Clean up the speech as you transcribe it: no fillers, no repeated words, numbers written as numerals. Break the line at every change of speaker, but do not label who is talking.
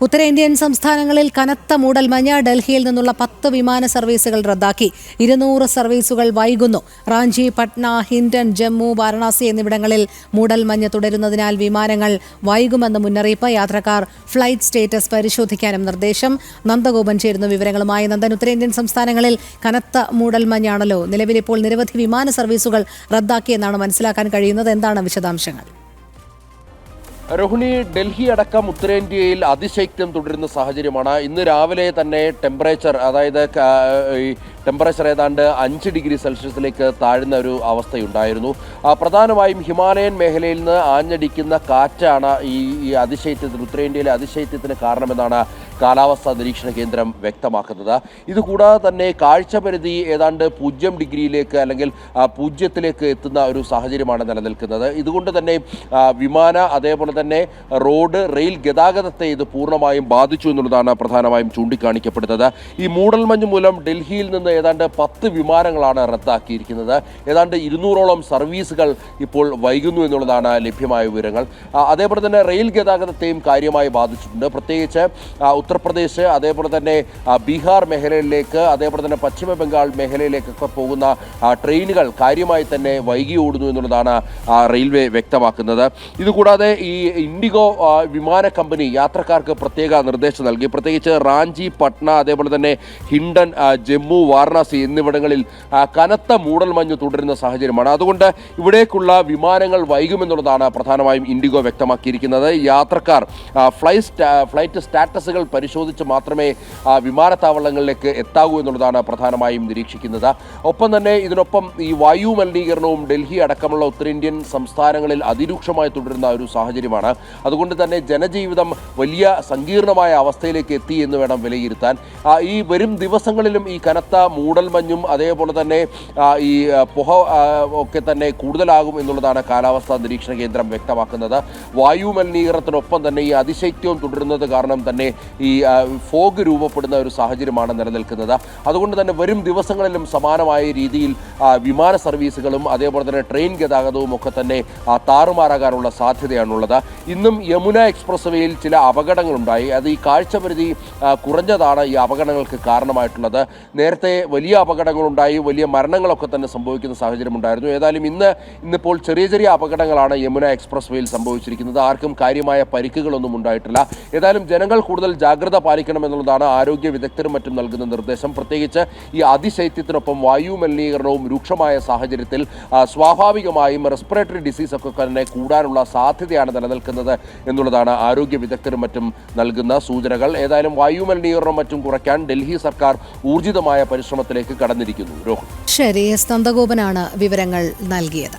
ഉത്തരേന്ത്യൻ സംസ്ഥാനങ്ങളിൽ കനത്ത മൂടൽമഞ്ഞ്. ഡൽഹിയിൽ നിന്നുള്ള 10 വിമാന സർവീസുകൾ റദ്ദാക്കി. 200 സർവീസുകൾ വൈകുന്നു. റാഞ്ചി, പട്ന, ഹിൻഡൻ, ജമ്മു, വാരണാസി എന്നിവിടങ്ങളിൽ മൂടൽമഞ്ഞ് തുടരുന്നതിനാൽ വിമാനങ്ങൾ വൈകുമെന്ന് മുന്നറിയിപ്പ്. യാത്രക്കാർ ഫ്ലൈറ്റ് സ്റ്റേറ്റസ് പരിശോധിക്കാനും നിർദ്ദേശം. നന്ദഗോപൻ ചേരുന്നു വിവരങ്ങളുമായി. നന്ദൻ, ഉത്തരേന്ത്യൻ സംസ്ഥാനങ്ങളിൽ കനത്ത മൂടൽമഞ്ഞാണല്ലോ. നിലവിലിപ്പോൾ നിരവധി വിമാന സർവീസുകൾ റദ്ദാക്കിയെന്നാണ് മനസ്സിലാക്കാൻ കഴിയുന്നത്. എന്താണ് വിശദാംശങ്ങൾ?
രോഹിണി, ഡൽഹി അടക്കം ഉത്തരേന്ത്യയിൽ അതിശൈത്യം തുടരുന്ന സാഹചര്യമാണ്. ഇന്ന് രാവിലെ തന്നെ ടെമ്പറേച്ചർ ഏതാണ്ട് 5 ഡിഗ്രി സെൽഷ്യസിലേക്ക് താഴുന്ന ഒരു അവസ്ഥയുണ്ടായിരുന്നു. പ്രധാനമായും ഹിമാലയൻ മേഖലയിൽ നിന്ന് ആഞ്ഞടിക്കുന്ന കാറ്റാണ് ഈ അതിശൈത്യത്തിന്, ഉത്തരേന്ത്യയിലെ അതിശൈത്യത്തിന് കാരണമെന്നാണ് കാലാവസ്ഥാ നിരീക്ഷണ കേന്ദ്രം വ്യക്തമാക്കുന്നത്. ഇതുകൂടാതെ തന്നെ കാഴ്ചപരിധി ഏതാണ്ട് 0 ഡിഗ്രിയിലേക്ക് അല്ലെങ്കിൽ 0-ലേക്ക് എത്തുന്ന ഒരു സാഹചര്യമാണ് നിലനിൽക്കുന്നത്. ഇതുകൊണ്ട് തന്നെ വിമാന, അതേപോലെ തന്നെ റോഡ്, റെയിൽ ഗതാഗതത്തെ ഇത് പൂർണ്ണമായും ബാധിച്ചു എന്നുള്ളതാണ് പ്രധാനമായും ചൂണ്ടിക്കാണിക്കപ്പെടുന്നത്. ഈ മൂടൽമഞ്ഞ് മൂലം ഡൽഹിയിൽ നിന്ന് ഏതാണ്ട് 10 വിമാനങ്ങളാണ് റദ്ദാക്കിയിരിക്കുന്നത്. ഏതാണ്ട് 200ഓളം സർവീസുകൾ ഇപ്പോൾ വൈകുന്നു എന്നുള്ളതാണ് ലഭ്യമായ വിവരങ്ങൾ. അതേപോലെ തന്നെ റെയിൽ ഗതാഗതത്തെയും കാര്യമായി ബാധിച്ചിട്ടുണ്ട്. പ്രത്യേകിച്ച് ഉത്തർപ്രദേശ്, അതേപോലെ തന്നെ ബീഹാർ മേഖലയിലേക്ക്, അതേപോലെ തന്നെ പശ്ചിമ ബംഗാൾ മേഖലയിലേക്കൊക്കെ പോകുന്ന ട്രെയിനുകൾ കാര്യമായി തന്നെ വൈകി ഓടുന്നു എന്നുള്ളതാണ് റെയിൽവേ വ്യക്തമാക്കുന്നത്. ഇതുകൂടാതെ ഈ ഇൻഡിഗോ വിമാന കമ്പനി യാത്രക്കാർക്ക് പ്രത്യേക നിർദ്ദേശം നൽകി. പ്രത്യേകിച്ച് റാഞ്ചി, പട്ന, അതേപോലെ തന്നെ ഹിൻഡൻ, ജമ്മു, വാരണാസി എന്നിവിടങ്ങളിൽ കനത്ത മൂടൽമഞ്ഞ് തുടരുന്ന സാഹചര്യമാണ്. അതുകൊണ്ട് ഇവിടേക്കുള്ള വിമാനങ്ങൾ വൈകുമെന്നുള്ളതാണ് പ്രധാനമായും ഇൻഡിഗോ വ്യക്തമാക്കിയിരിക്കുന്നത്. യാത്രക്കാർ ഫ്ലൈറ്റ് സ്റ്റാറ്റസുകൾ പരിശോധിച്ച് മാത്രമേ വിമാനത്താവളങ്ങളിലേക്ക് എത്താവൂ എന്നുള്ളതാണ് പ്രധാനമായും നിരീക്ഷിക്കുന്നത്. ഒപ്പം തന്നെ ഇതിനൊപ്പം ഈ വായു മലിനീകരണവും ഡൽഹി അടക്കമുള്ള ഉത്തരേന്ത്യൻ സംസ്ഥാനങ്ങളിൽ അതിരൂക്ഷമായി തുടരുന്ന ഒരു സാഹചര്യമാണ്. അതുകൊണ്ട് തന്നെ ജനജീവിതം വലിയ സങ്കീർണമായ അവസ്ഥയിലേക്ക് എത്തി എന്ന് വേണം വിലയിരുത്താൻ. ഈ വരും ദിവസങ്ങളിലും ഈ കനത്ത മൂടൽമഞ്ഞും അതേപോലെ തന്നെ ഈ പുക ഒക്കെ തന്നെ കൂടുതലാകും എന്നുള്ളതാണ് കാലാവസ്ഥാ നിരീക്ഷണ കേന്ദ്രം വ്യക്തമാക്കുന്നത്. വായു മലിനീകരണത്തിനൊപ്പം തന്നെ ഈ അതിശൈത്യവും തുടരുന്നത് കാരണം തന്നെ ഈ ഫോഗ് രൂപപ്പെടുന്ന ഒരു സാഹചര്യമാണ് നിലനിൽക്കുന്നത്. അതുകൊണ്ട് തന്നെ വരും ദിവസങ്ങളിലും സമാനമായ രീതിയിൽ വിമാന സർവീസുകളും അതേപോലെ തന്നെ ട്രെയിൻ ഗതാഗതവും ഒക്കെ തന്നെ താറുമാറാകാനുള്ള സാധ്യതയാണുള്ളത്. ഇന്നും യമുന എക്സ്പ്രസ് വേയിൽ ചില അപകടങ്ങളുണ്ടായി. അത് ഈ കാഴ്ചപരിധി കുറഞ്ഞതാണ് ഈ അപകടങ്ങൾക്ക് കാരണമായിട്ടുള്ളത്. നേരത്തെ വലിയ അപകടങ്ങളുണ്ടായി, വലിയ മരണങ്ങളൊക്കെ തന്നെ സംഭവിക്കുന്ന സാഹചര്യമുണ്ടായിരുന്നു. ഏതായാലും ഇന്നിപ്പോൾ ചെറിയ അപകടങ്ങളാണ് യമുന എക്സ്പ്രസ് വേയിൽ സംഭവിച്ചിരിക്കുന്നത്. ആർക്കും കാര്യമായ പരിക്കുകളൊന്നും ഉണ്ടായിട്ടില്ല. ഏതായാലും ജനങ്ങൾ കൂടുതൽ ജാഗ്രത പാലിക്കണമെന്നുള്ളതാണ് ആരോഗ്യ വിദഗ്ധരും മറ്റും നൽകുന്ന നിർദ്ദേശം. പ്രത്യേകിച്ച് ഈ അതിശൈത്യത്തിനൊപ്പം വായു മലിനീകരണവും രൂക്ഷമായ സാഹചര്യത്തിൽ സ്വാഭാവികമായും റെസ്പിറേറ്ററി ഡിസീസ് ഒക്കെ തന്നെ കൂടാനുള്ള സാധ്യതയാണ് നിലനിൽക്കുന്നത് എന്നുള്ളതാണ് ആരോഗ്യ വിദഗ്ധരും മറ്റും നൽകുന്ന സൂചനകൾ. ഏതായാലും വായു മലിനീകരണം മറ്റും കുറയ്ക്കാൻ ഡൽഹി സർക്കാർ ഊർജിതമായ പരിശ്രമത്തിലേക്ക് കടന്നിരിക്കുന്നു.
ശരി, എസ് നന്ദഗോപനാണ് വിവരങ്ങൾ നൽകിയത്.